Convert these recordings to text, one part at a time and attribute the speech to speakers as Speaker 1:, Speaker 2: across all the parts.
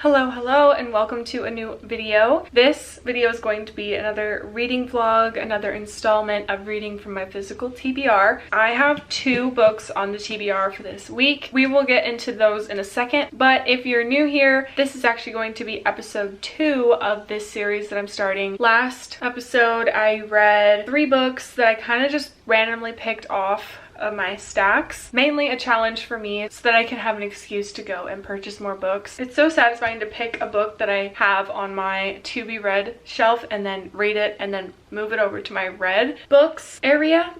Speaker 1: Hello, and welcome to a new video. This video is going to be another reading vlog, another installment of reading from my physical TBR. I have 2 books on the TBR for this week. We will get into those in a second, but if you're new here, this is actually going to be episode 2 of this series that I'm starting. Last episode, I read 3 books that I kind of just randomly picked off of my stacks. Mainly a challenge for me so that I can have an excuse to go and purchase more books. It's so satisfying to pick a book that I have on my to be read shelf and then read it and then move it over to my read books area.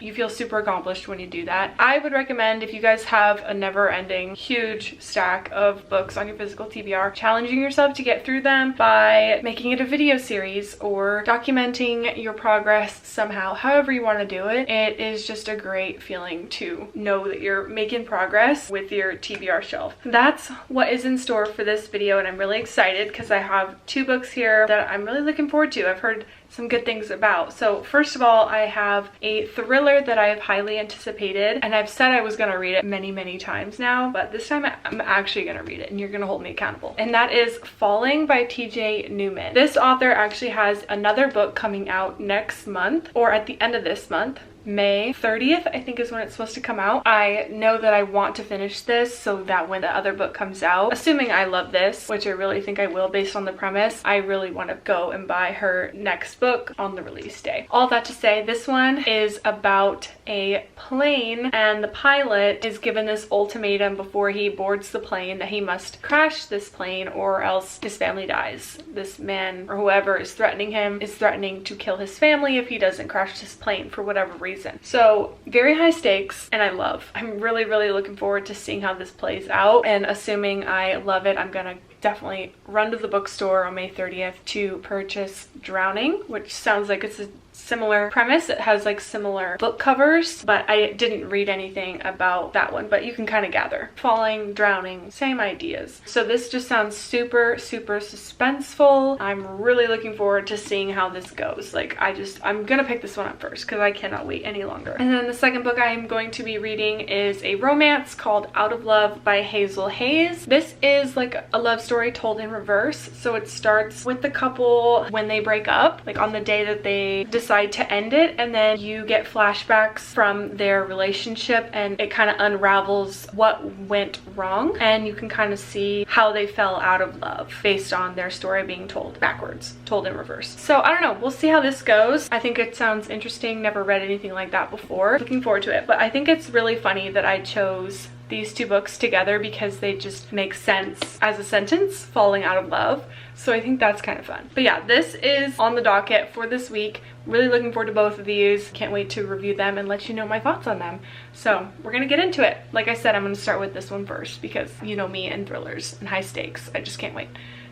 Speaker 1: You feel super accomplished when you do that. I would recommend, if you guys have a never-ending huge stack of books on your physical TBR, challenging yourself to get through them by making it a video series or documenting your progress somehow. However you want to do it, it is just a great feeling to know that you're making progress with your TBR shelf. That's what is in store for this video, and I'm really excited because I have 2 books here that I'm really looking forward to. I've heard some good things about. So first of all, I have a thriller that I have highly anticipated, and I've said I was going to read it many times now, but this time I'm actually going to read it and you're going to hold me accountable. And that is Falling by TJ Newman. This author actually has another book coming out next month, or at the end of this month. May 30th, I think, is when it's supposed to come out. I know that I want to finish this so that when the other book comes out, assuming I love this, which I really think I will based on the premise, I really want to go and buy her next book on the release day. All that to say, this one is about a plane, and the pilot is given this ultimatum before he boards the plane that he must crash this plane or else his family dies. This man or whoever is threatening him is threatening to kill his family if he doesn't crash this plane for whatever reason. So very high stakes, and I'm really looking forward to seeing how this plays out, and assuming I love it, I'm gonna definitely run to the bookstore on May 30th to purchase Drowning, which sounds like it's a similar premise. It has like similar book covers, but I didn't read anything about that one, but you can kind of gather. Falling, Drowning, same ideas. So this just sounds super suspenseful. I'm really looking forward to seeing how this goes. I'm gonna pick this one up first because I cannot wait any longer. And then the second book I am going to be reading is a romance called Out of Love by Hazel Hayes. This is like a love story told in reverse. So it starts with the couple when they break up, like on the day that they decide to end it, and then you get flashbacks from their relationship, and it kind of unravels what went wrong, and you can kind of see how they fell out of love based on their story being told backwards, told in reverse. So I don't know, we'll see how this goes. I think it sounds interesting. Never read anything like that before. Looking forward to it, but I think it's really funny that I chose these 2 books together because they just make sense as a sentence, falling out of love. So I think that's kind of fun. But yeah, this is on the docket for this week. Really looking forward to both of these. Can't wait to review them and let you know my thoughts on them. So we're gonna get into it. Like I said, I'm gonna start with this one first because you know me and thrillers and high stakes. I just can't wait.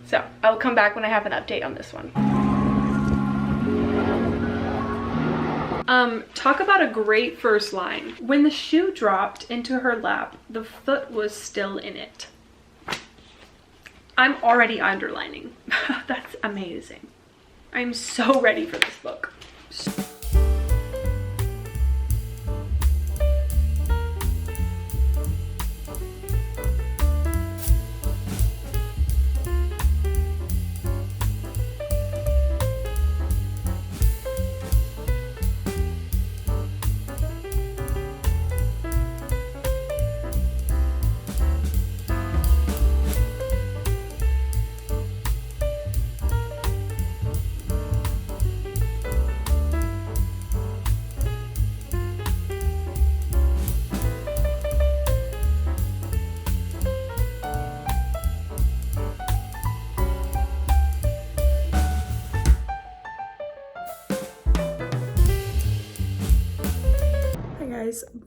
Speaker 1: So I'll come back when I have an update on this one. Talk about a great first line. When the shoe dropped into her lap, the foot was still in it. I'm already underlining. That's amazing. I'm so ready for this book.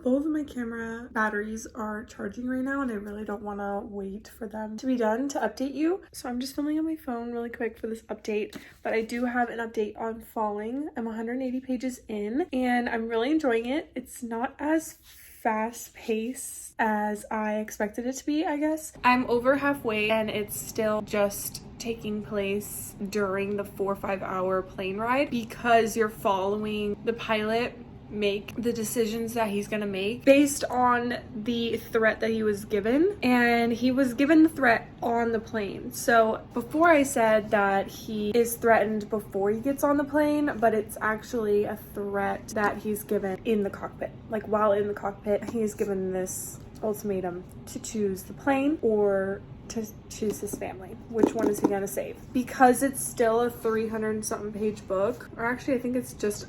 Speaker 1: Both of my camera batteries are charging right now, and I really don't want to wait for them to be done to update you. So I'm just filming on my phone really quick for this update, but I do have an update on Falling. I'm 180 pages in, and I'm really enjoying it. It's not as fast paced as I expected it to be, I guess. I'm over halfway, and it's still just taking place during the 4 or 5 hour plane ride because you're following the pilot make the decisions that he's gonna make based on the threat that he was given. And he was given the threat on the plane. So before I said that he is threatened before he gets on the plane, but it's actually a threat that he's given in the cockpit. Like while in the cockpit, he is given this ultimatum to choose the plane or to choose his family. Which one is he gonna save? Because it's still a 300 something page book, or actually I think it's just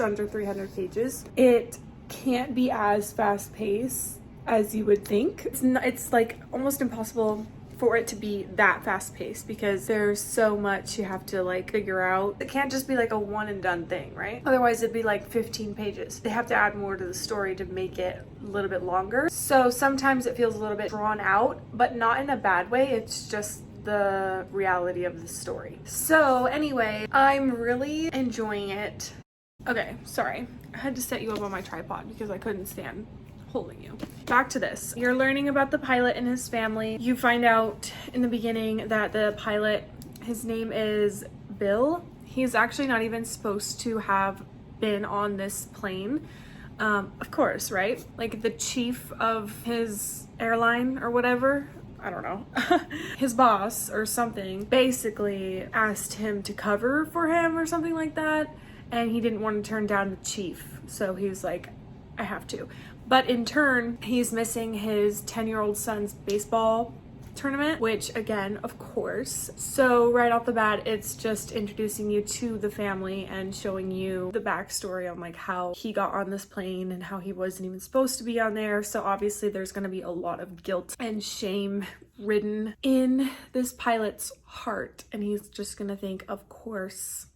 Speaker 1: under 300 pages, it can't be as fast paced as you would think. It's like almost impossible for it to be that fast paced because there's so much you have to like figure out. It can't just be like a one and done thing, right? Otherwise it'd be like 15 pages. They have to add more to the story to make it a little bit longer. So sometimes it feels a little bit drawn out, but not in a bad way. It's just the reality of the story. So anyway, I'm really enjoying it. Okay, sorry. I had to set you up on my tripod because I couldn't stand holding you. Back to this. You're learning about the pilot and his family. You find out in the beginning that the pilot, his name is Bill. He's actually not even supposed to have been on this plane. Of course, right? Like the chief of his airline or whatever, I don't know, his boss or something, basically asked him to cover for him or something like that. And he didn't want to turn down the chief. So he was like, I have to. But in turn, he's missing his 10-year-old son's baseball tournament, which again, of course. So right off the bat, it's just introducing you to the family and showing you the backstory on like how he got on this plane and how he wasn't even supposed to be on there. So obviously there's going to be a lot of guilt and shame ridden in this pilot's heart. And he's just going to think, of course,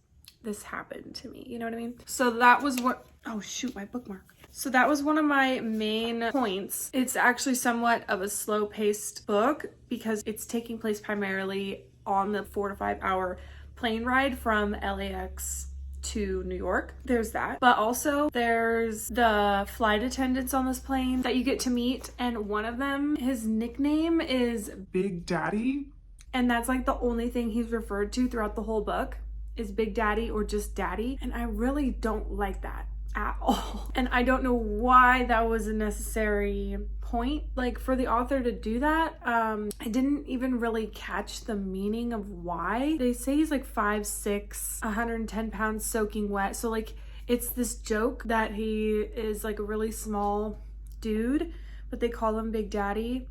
Speaker 1: this happened to me. You know what I mean? So that was what, oh shoot, my bookmark. So that was one of my main points. It's actually somewhat of a slow-paced book because it's taking place primarily on the 4 to 5 hour plane ride from LAX to New York. There's that. But also there's the flight attendants on this plane that you get to meet, and one of them, his nickname is
Speaker 2: Big Daddy.
Speaker 1: And that's like the only thing he's referred to throughout the whole book is Big Daddy or just Daddy. And I really don't like that at all. And I don't know why that was a necessary point, like for the author to do that. I didn't even really catch the meaning of why. They say he's like 5'6", 110 pounds soaking wet. So like it's this joke that he is like a really small dude, but they call him Big Daddy.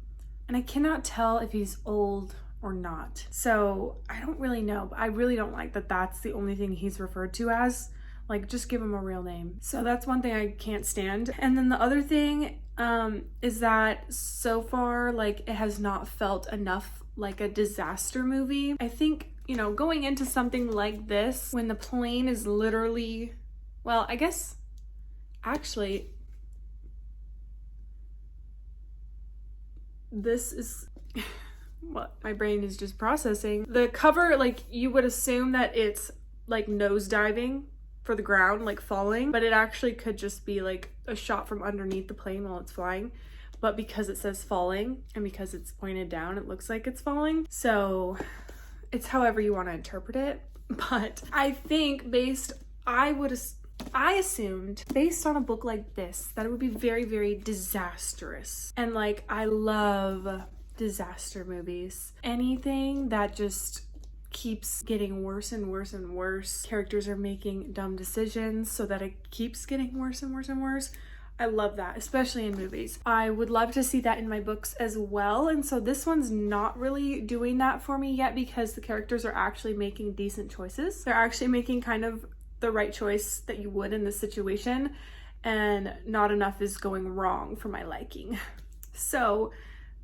Speaker 1: And I cannot tell if he's old or not. So I don't really know, but I really don't like that that's the only thing he's referred to as. Like, just give him a real name. So that's one thing I can't stand. And then the other thing is that so far, like, it has not felt enough like a disaster movie. I think, you know, going into something like this, when the plane is literally, well, I guess, actually, this is what my brain is just processing. The cover, like, you would assume that it's like nose diving for the ground, like falling, but it actually could just be like a shot from underneath the plane while it's flying. But because it says falling and because it's pointed down, it looks like it's falling. So it's however you want to interpret it. But I think I assumed based on a book like this that it would be very, very disastrous. And like, I love disaster movies. Anything that just keeps getting worse and worse and worse. Characters are making dumb decisions so that it keeps getting worse and worse and worse. I love that, especially in movies. I would love to see that in my books as well. And so this one's not really doing that for me yet because the characters are actually making decent choices. They're actually making kind of the right choice that you would in this situation, and not enough is going wrong for my liking. So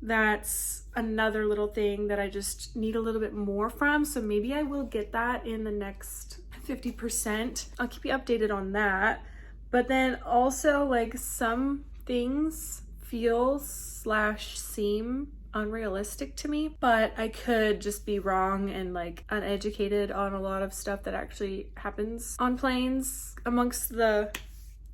Speaker 1: that's another little thing that I just need a little bit more from. So maybe I will get that in the next 50%. I'll keep you updated on that. But then also, like, some things feel / seem unrealistic to me, but I could just be wrong and like uneducated on a lot of stuff that actually happens on planes amongst the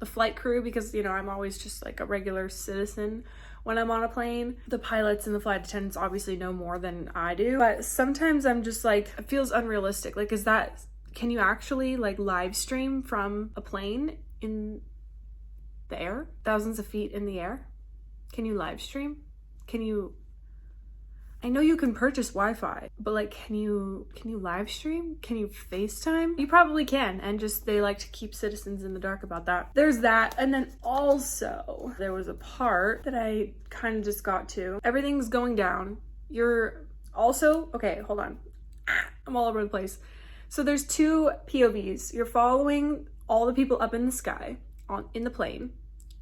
Speaker 1: flight crew, because, you know, I'm always just like a regular citizen when I'm on a plane. The pilots and the flight attendants obviously know more than I do, but sometimes I'm just like, it feels unrealistic. Like, can you actually like live stream from a plane in the air, thousands of feet in the air. Can you live stream? I know you can purchase Wi-Fi, but like, can you live stream? Can you FaceTime? You probably can, and just they like to keep citizens in the dark about that. There's that, and then also there was a part that I kind of just got to. Everything's going down. You're also, okay, hold on. I'm all over the place. So there's two POVs. You're following all the people up in the sky, in the plane.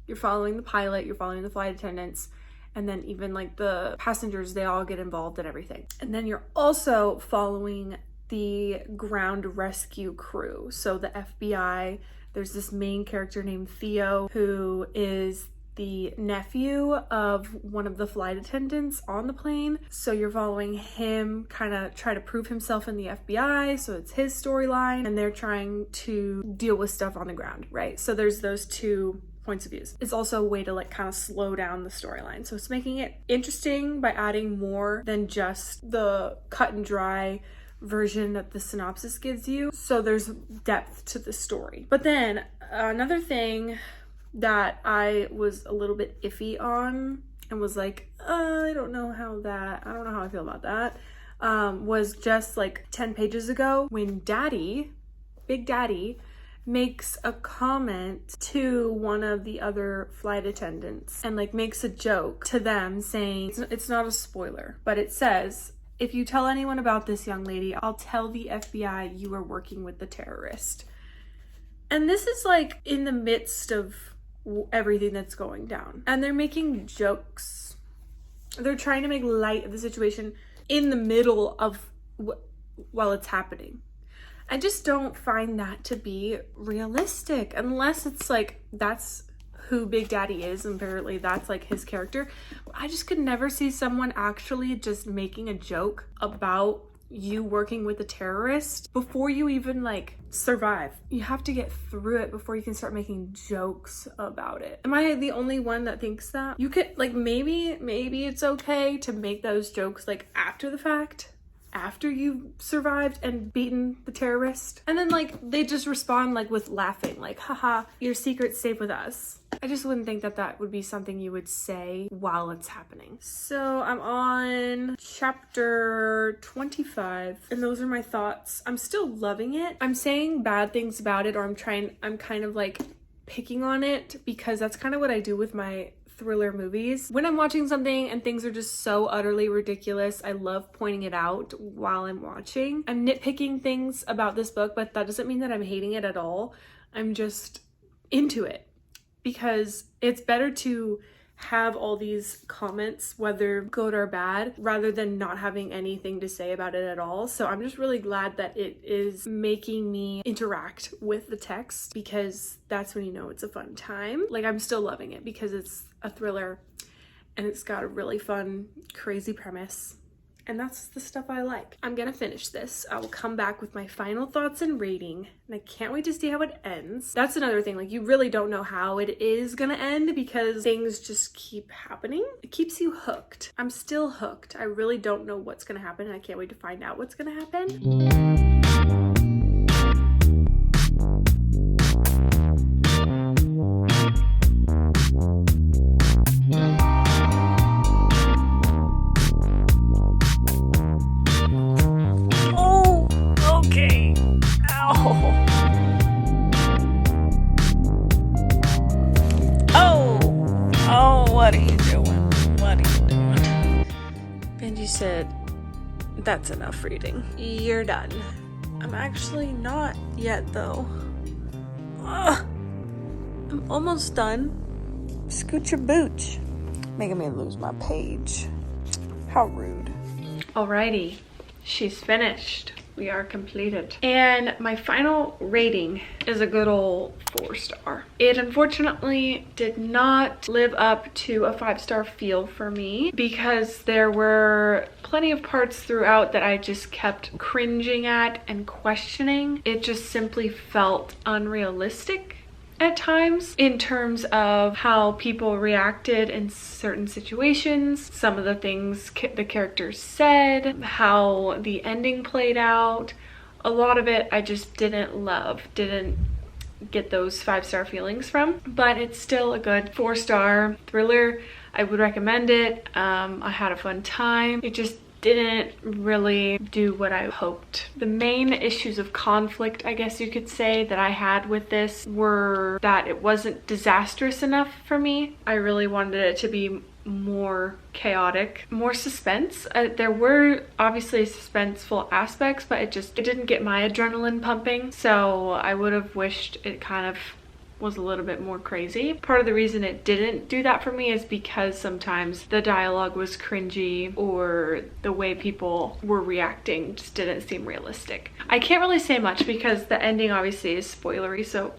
Speaker 1: You're following the pilot, you're following the flight attendants, and then even like the passengers, they all get involved in everything. And then you're also following the ground rescue crew. So the FBI, there's this main character named Theo, who is the nephew of one of the flight attendants on the plane. So you're following him kind of try to prove himself in the FBI. So it's his storyline, and they're trying to deal with stuff on the ground, right? So there's those two points of views. It's also a way to like kind of slow down the storyline. So it's making it interesting by adding more than just the cut and dry version that the synopsis gives you. So there's depth to the story. But then another thing that I was a little bit iffy on and was like, I don't know how I feel about that, was just like 10 pages ago when Big Daddy, makes a comment to one of the other flight attendants and like makes a joke to them saying, it's not a spoiler, but it says, if you tell anyone about this young lady, I'll tell the FBI you are working with the terrorist. And this is like in the midst of everything that's going down, and they're making jokes. They're trying to make light of the situation in the middle of while it's happening. I just don't find that to be realistic, unless it's like that's who Big Daddy is, and apparently that's like his character. I just could never see someone actually just making a joke about you working with a terrorist before you even like survive. You have to get through it before you can start making jokes about it. Am I the only one that thinks that? You could like, maybe it's okay to make those jokes like after the fact, after you survived and beaten the terrorist, and then like they just respond like with laughing, like, haha, your secret's safe with us. I just wouldn't think that that would be something you would say while it's happening. So I'm on chapter 25, and those are my thoughts. I'm still loving it. I'm saying bad things about it, or I'm kind of like picking on it, because that's kind of what I do with my thriller movies. When I'm watching something and things are just so utterly ridiculous, I love pointing it out while I'm watching. I'm nitpicking things about this book, but that doesn't mean that I'm hating it at all. I'm just into it, because it's better to have all these comments, whether good or bad, rather than not having anything to say about it at all. So I'm just really glad that it is making me interact with the text, because that's when you know it's a fun time. Like, I'm still loving it because it's a thriller and it's got a really fun, crazy premise. And that's the stuff I like. I'm gonna finish this. I will come back with my final thoughts and rating, and I can't wait to see how it ends. That's another thing, like, you really don't know how it is gonna end because things just keep happening. It keeps you hooked. I'm still hooked. I really don't know what's gonna happen, and I can't wait to find out what's gonna happen. Said, that's enough reading. You're done. I'm actually not yet, though. Ugh. I'm almost done. Scoot your booch. Making me lose my page. How rude. Alrighty, she's finished. We are completed. And my final rating is a good old 4-star. It unfortunately did not live up to a 5-star feel for me, because there were plenty of parts throughout that I just kept cringing at and questioning. It just simply felt unrealistic at times in terms of how people reacted in certain situations, some of the things the characters said, how the ending played out. A lot of it I just didn't love, didn't get those 5-star feelings from, but it's still a good 4-star thriller. I would recommend it. I had a fun time. It just didn't really do what I hoped. The main issues of conflict, I guess you could say, that I had with this were that it wasn't disastrous enough for me. I really wanted it to be more chaotic, more suspense. There were obviously suspenseful aspects, but it didn't get my adrenaline pumping. So I would have wished it kind of was a little bit more crazy. Part of the reason it didn't do that for me is because sometimes the dialogue was cringy, or the way people were reacting just didn't seem realistic. I can't really say much because the ending obviously is spoilery, so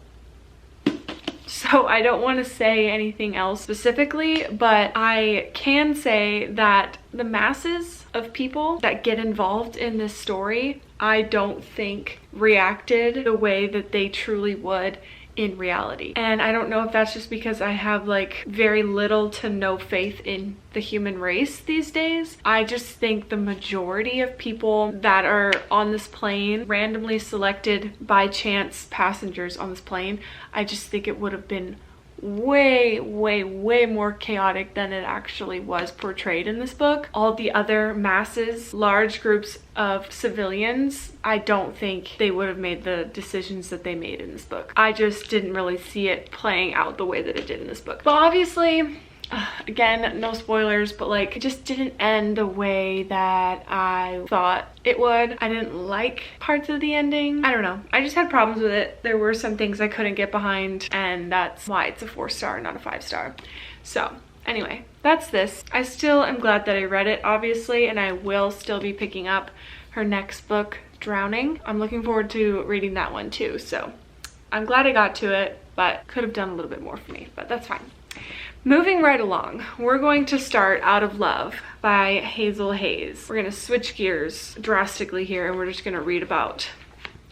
Speaker 1: I don't want to say anything else specifically, but I can say that the masses of people that get involved in this story, I don't think reacted the way that they truly would in reality. And I don't know if that's just because I have like very little to no faith in the human race these days. I just think the majority of people that are on this plane, randomly selected by chance passengers on this plane, I just think it would have been way more chaotic than it actually was portrayed in this book. All the other masses, large groups of civilians, I don't think they would have made the decisions that they made in this book. I just didn't really see it playing out the way that it did in this book. But obviously, again, no spoilers, but like it just didn't end the way that I thought it would. I didn't like parts of the ending. I don't know. I just had problems with it. There were some things I couldn't get behind, and that's why it's a 4-star, not a 5-star. So anyway, that's this. I still am glad that I read it, obviously, and I will still be picking up her next book, Drowning. I'm looking forward to reading that one too. So I'm glad I got to it, but could have done a little bit more for me, but that's fine. Moving right along, we're going to start Out of Love by Hazel Hayes. We're going to switch gears drastically here, and we're just going to read about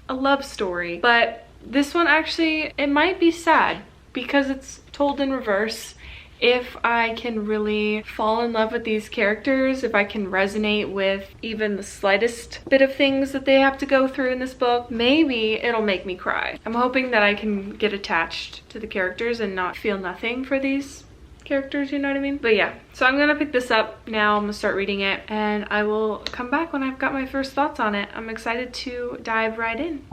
Speaker 1: a love story. But this one actually, it might be sad because it's told in reverse. If I can really fall in love with these characters, if I can resonate with even the slightest bit of things that they have to go through in this book, maybe it'll make me cry. I'm hoping that I can get attached to the characters and not feel nothing for these characters, you know what I mean? But yeah, so I'm gonna pick this up now. I'm gonna start reading it, and I will come back when I've got my first thoughts on it. I'm excited to dive right in.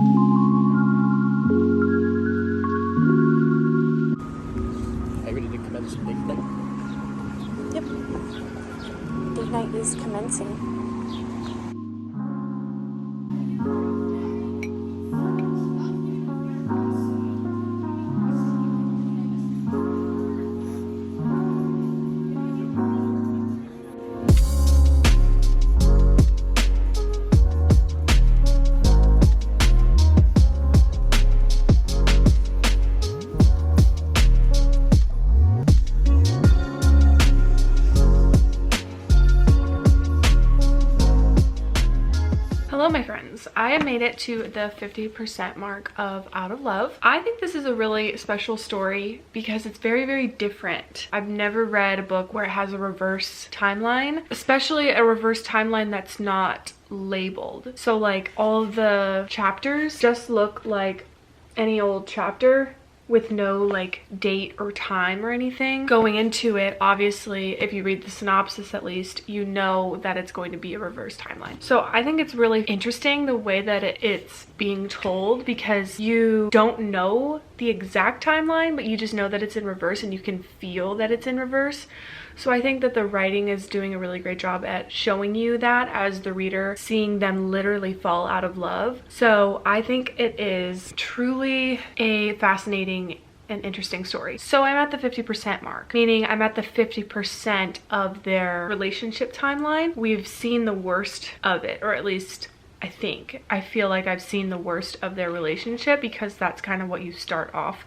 Speaker 2: Are you ready to commence big night?
Speaker 3: Yep. Big night is commencing.
Speaker 1: Hello my friends, I have made it to the 50% mark of Out of Love. I think this is a really special story because it's very different. I've never read a book where it has a reverse timeline, especially a reverse timeline that's not labeled. So like all the chapters just look like any old chapter with no like date or time or anything. Going into it, obviously, if you read the synopsis at least, you know that it's going to be a reverse timeline. So I think it's really interesting the way that it's being told, because you don't know the exact timeline, but you just know that it's in reverse and you can feel that it's in reverse. So I think that the writing is doing a really great job at showing you that as the reader, seeing them literally fall out of love. So I think it is truly a fascinating and interesting story. So I'm at the 50% mark, meaning I'm at the 50% of their relationship timeline. We've seen the worst of it, or at least I feel like I've seen the worst of their relationship, because that's kind of what you start off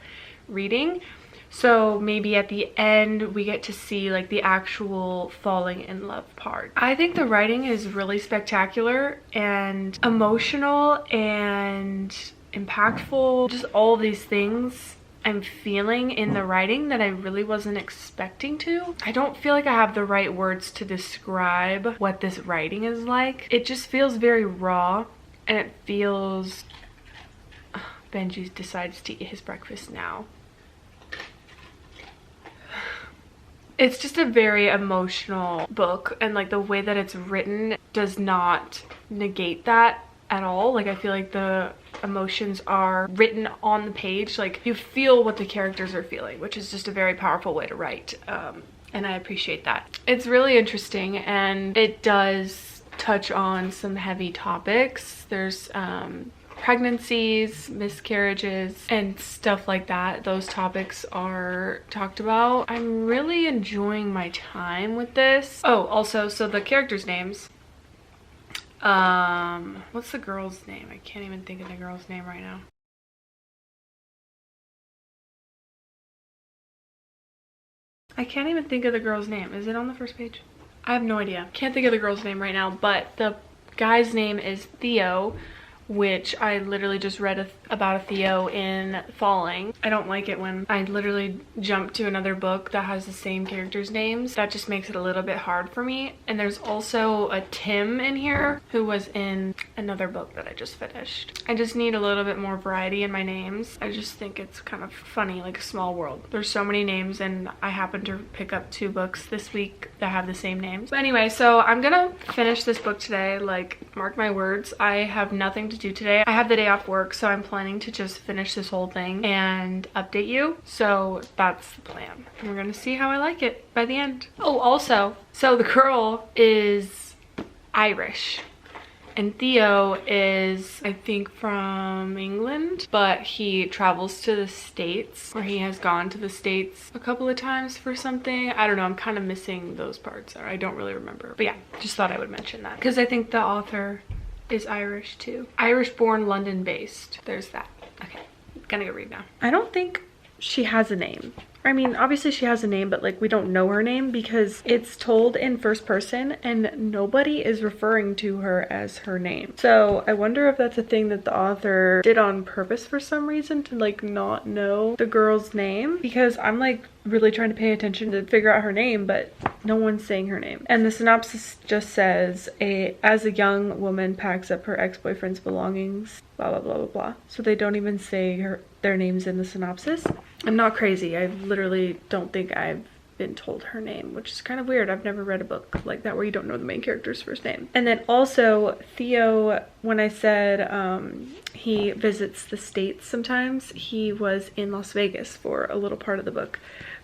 Speaker 1: reading. So maybe at the end we get to see like the actual falling in love part. I think the writing is really spectacular and emotional and impactful. Just all these things I'm feeling in the writing that I really wasn't expecting to. I don't feel like I have the right words to describe what this writing is like. It just feels very raw, and it feels Benji decides to eat his breakfast now. It's just a very emotional book, and like the way that it's written does not negate that at all. Like I feel like the emotions are written on the page, like you feel what the characters are feeling, which is just a very powerful way to write, and I appreciate that. It's really interesting, and it does touch on some heavy topics. There's pregnancies, miscarriages, and stuff like that. Those topics are talked about. I'm really enjoying my time with this. Oh, also, so the characters' names. What's the girl's name? I can't even think of the girl's name right now. I can't even think of the girl's name. Is it on the first page? I have no idea. Can't think of the girl's name right now, but the guy's name is Theo, which I literally just read about a Theo in Falling. I don't like it when I literally jump to another book that has the same characters' names. That just makes it a little bit hard for me. And there's also a Tim in here who was in another book that I just finished. I just need a little bit more variety in my names. I just think it's kind of funny, like a small world. There's so many names, and I happen to pick up 2 books this week that have the same names. But anyway, so I'm gonna finish this book today, like mark my words. I have nothing to do today. I have the day off work, so I'm planning to just finish this whole thing and update you. So that's the plan. And we're gonna see how I like it by the end. Oh, also, so the girl is Irish and Theo is, I think, from England, but he travels to the States, or he has gone to the States a couple of times for something. I don't know, I'm kind of missing those parts. I don't really remember. But yeah, just thought I would mention that because I think the author is Irish too. Irish born, London based. There's that. Okay, gonna go read now. I don't think she has a name. I mean, obviously she has a name, but like we don't know her name because it's told in first person and nobody is referring to her as her name. So I wonder if that's a thing that the author did on purpose for some reason, to like not know the girl's name, because I'm like really trying to pay attention to figure out her name, but no one's saying her name. And the synopsis just says, as a young woman packs up her ex-boyfriend's belongings, blah blah blah blah blah. So they don't even say their names in the synopsis. I'm not crazy. I literally don't think I've been told her name, which is kind of weird. I've never read a book like that where you don't know the main character's first name. And then also Theo, when I said he visits the States sometimes, he was in Las Vegas for a little part of the book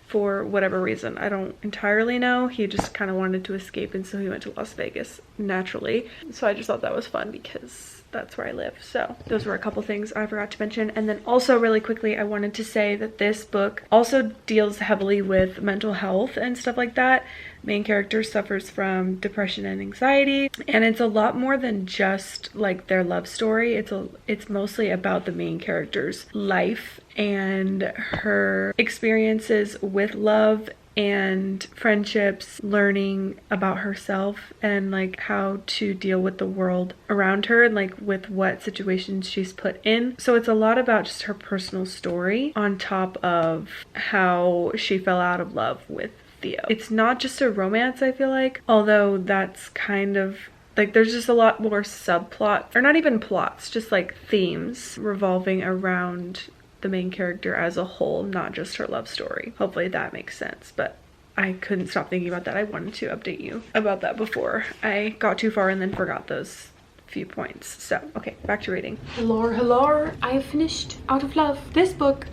Speaker 1: for whatever reason. I don't entirely know. He just kind of wanted to escape, and so he went to Las Vegas naturally. So I just thought that was fun because that's where I live. So those were a couple things I forgot to mention. And then also really quickly, I wanted to say that this book also deals heavily with mental health and stuff like that. Main character suffers from depression and anxiety, and it's a lot more than just like their love story. It's mostly about the main character's life and her experiences with love and friendships, learning about herself and like how to deal with the world around her and like with what situations she's put in. So it's a lot about just her personal story on top of how she fell out of love with Theo. It's not just a romance, I feel like, although that's kind of like, there's just a lot more subplots, or not even plots, just like themes revolving around the main character as a whole, not just her love story. Hopefully that makes sense, but I couldn't stop thinking about that. I wanted to update you about that before I got too far and then forgot those few points. So, okay, back to reading. Hello, I have finished Out of Love. This book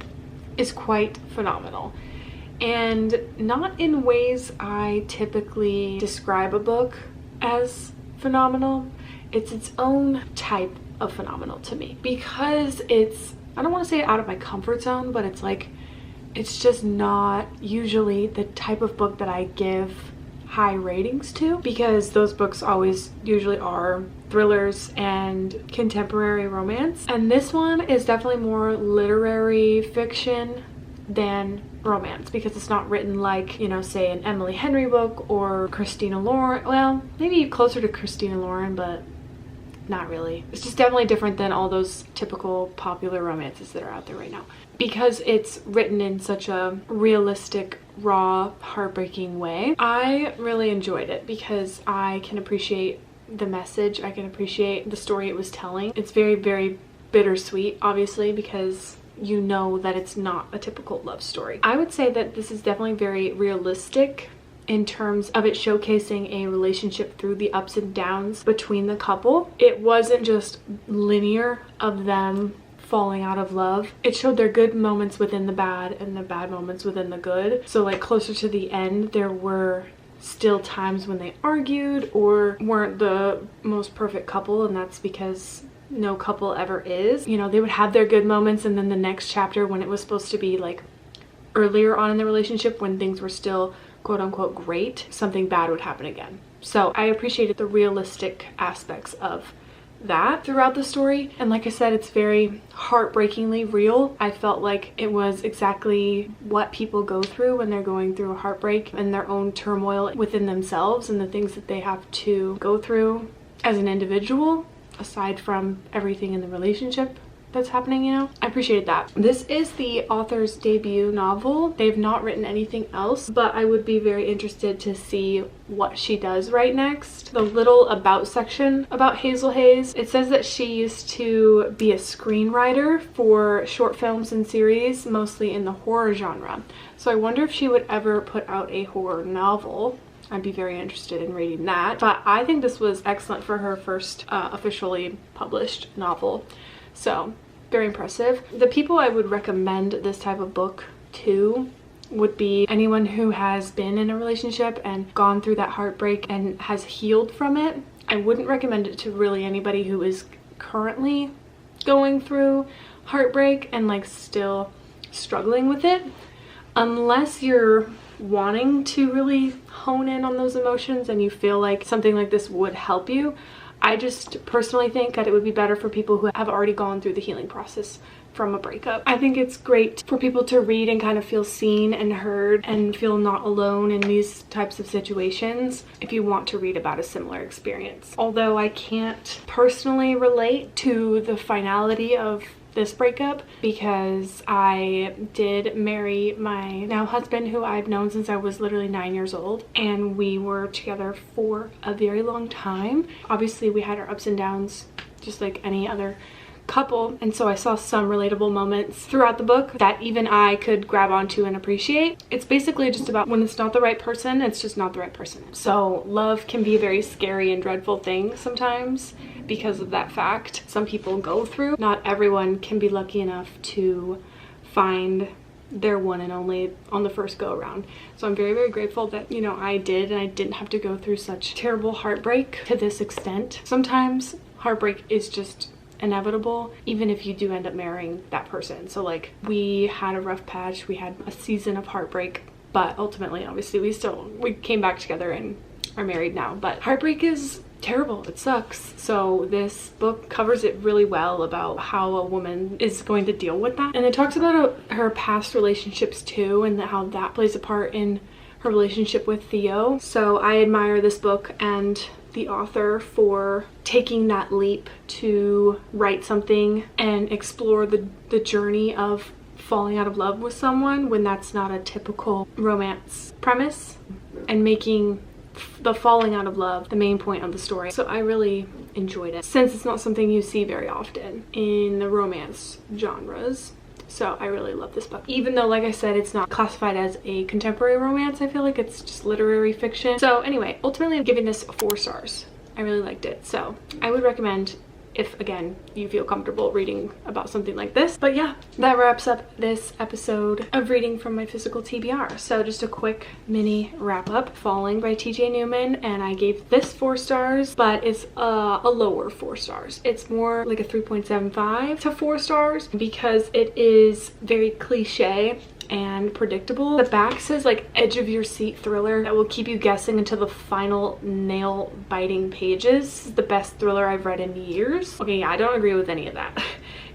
Speaker 1: is quite phenomenal, and not in ways I typically describe a book as phenomenal. It's its own type of phenomenal to me because it's, I don't want to say out of my comfort zone, but it's like, it's just not usually the type of book that I give high ratings to, because those books always usually are thrillers and contemporary romance. And this one is definitely more literary fiction than romance, because it's not written like, you know, say an Emily Henry book or Christina Lauren. Well, maybe closer to Christina Lauren, but not really. It's just definitely different than all those typical popular romances that are out there right now, because it's written in such a realistic, raw, heartbreaking way. I really enjoyed it because I can appreciate the message. I can appreciate the story it was telling. It's very, very bittersweet, obviously, because you know that it's not a typical love story. I would say that this is definitely very realistic in terms of it showcasing a relationship through the ups and downs between the couple. It wasn't just linear of them falling out of love. It showed their good moments within the bad and the bad moments within the good. So like closer to the end, there were still times when they argued or weren't the most perfect couple, and that's because no couple ever is. You know, they would have their good moments, and then the next chapter, when it was supposed to be like earlier on in the relationship when things were still quote unquote great, something bad would happen again. So I appreciated the realistic aspects of that throughout the story. And like I said, it's very heartbreakingly real. I felt like it was exactly what people go through when they're going through a heartbreak and their own turmoil within themselves and the things that they have to go through as an individual, aside from everything in the relationship that's happening, you know. I appreciated that. This is the author's debut novel. They've not written anything else, but I would be very interested to see what she does right next. The little about section about Hazel Hayes, it says that she used to be a screenwriter for short films and series, mostly in the horror genre. So I wonder if she would ever put out a horror novel. I'd be very interested in reading that. But I think this was excellent for her first officially published novel. So, very impressive. The people I would recommend this type of book to would be anyone who has been in a relationship and gone through that heartbreak and has healed from it. I wouldn't recommend it to really anybody who is currently going through heartbreak and like still struggling with it, unless you're wanting to really hone in on those emotions and you feel like something like this would help you. I just personally think that it would be better for people who have already gone through the healing process from a breakup. I think it's great for people to read and kind of feel seen and heard and feel not alone in these types of situations if you want to read about a similar experience. Although I can't personally relate to the finality of this breakup because I did marry my now husband, who I've known since I was literally 9 years old, and we were together for a very long time. Obviously we had our ups and downs just like any other couple, and so I saw some relatable moments throughout the book that even I could grab onto and appreciate. It's basically just about when it's not the right person, it's just not the right person. So love can be a very scary and dreadful thing sometimes because of that fact. Some people go through. Not everyone can be lucky enough to find their one and only on the first go around. So I'm very, very grateful that, you know, I did, and I didn't have to go through such terrible heartbreak to this extent. Sometimes heartbreak is just inevitable, even if you do end up marrying that person. So like, we had a rough patch, we had a season of heartbreak, but ultimately obviously we came back together and are married now. But heartbreak is terrible, it sucks. So this book covers it really well about how a woman is going to deal with that, and it talks about her past relationships too, and how that plays a part in her relationship with Theo. So I admire this book and the author for taking that leap to write something and explore the journey of falling out of love with someone when that's not a typical romance premise, and making the falling out of love the main point of the story. So I really enjoyed it, since it's not something you see very often in the romance genres. So I really love this book. Even though, like I said, it's not classified as a contemporary romance, I feel like it's just literary fiction. So anyway, ultimately I'm giving this 4 stars. I really liked it. So I would recommend, if again you feel comfortable reading about something like this. But yeah, that wraps up this episode of reading from my physical TBR. So just a quick mini wrap up. Falling by TJ Newman, and I gave this 4 stars, but it's a lower 4 stars. It's more like a 3.75 to 4 stars because it is very cliche and predictable. The back says like edge of your seat thriller that will keep you guessing until the final nail biting pages. The best thriller I've read in years. Okay, yeah, I don't agree with any of that.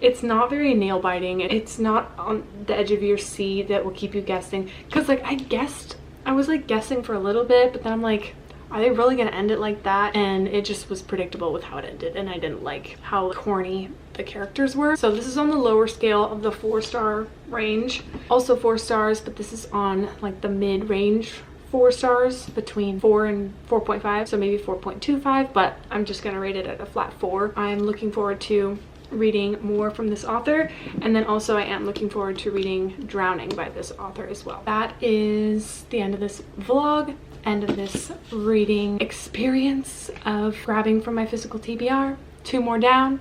Speaker 1: It's not very nail biting. It's not on the edge of your seat that will keep you guessing, because like I was like guessing for a little bit, but then I'm like, are they really gonna end it like that? And it just was predictable with how it ended, and I didn't like how corny the characters were. So this is on the lower scale of the 4-star range. Also 4 stars, but this is on like the mid-range 4 stars, between 4 and 4.5, so maybe 4.25, but I'm just gonna rate it at a flat 4. I'm looking forward to reading more from this author, and then also I am looking forward to reading Drowning by this author as well. That is the end of this vlog, end of this reading experience of grabbing from my physical TBR. 2 more down,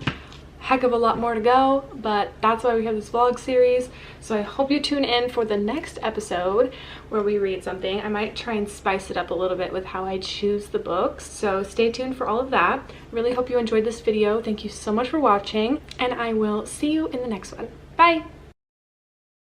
Speaker 1: heck of a lot more to go, but that's why we have this vlog series. So I hope you tune in for the next episode where we read something. I might try and spice it up a little bit with how I choose the books, so stay tuned for all of that. Really hope you enjoyed this video. Thank you so much for watching, and I will see you in the next one. Bye!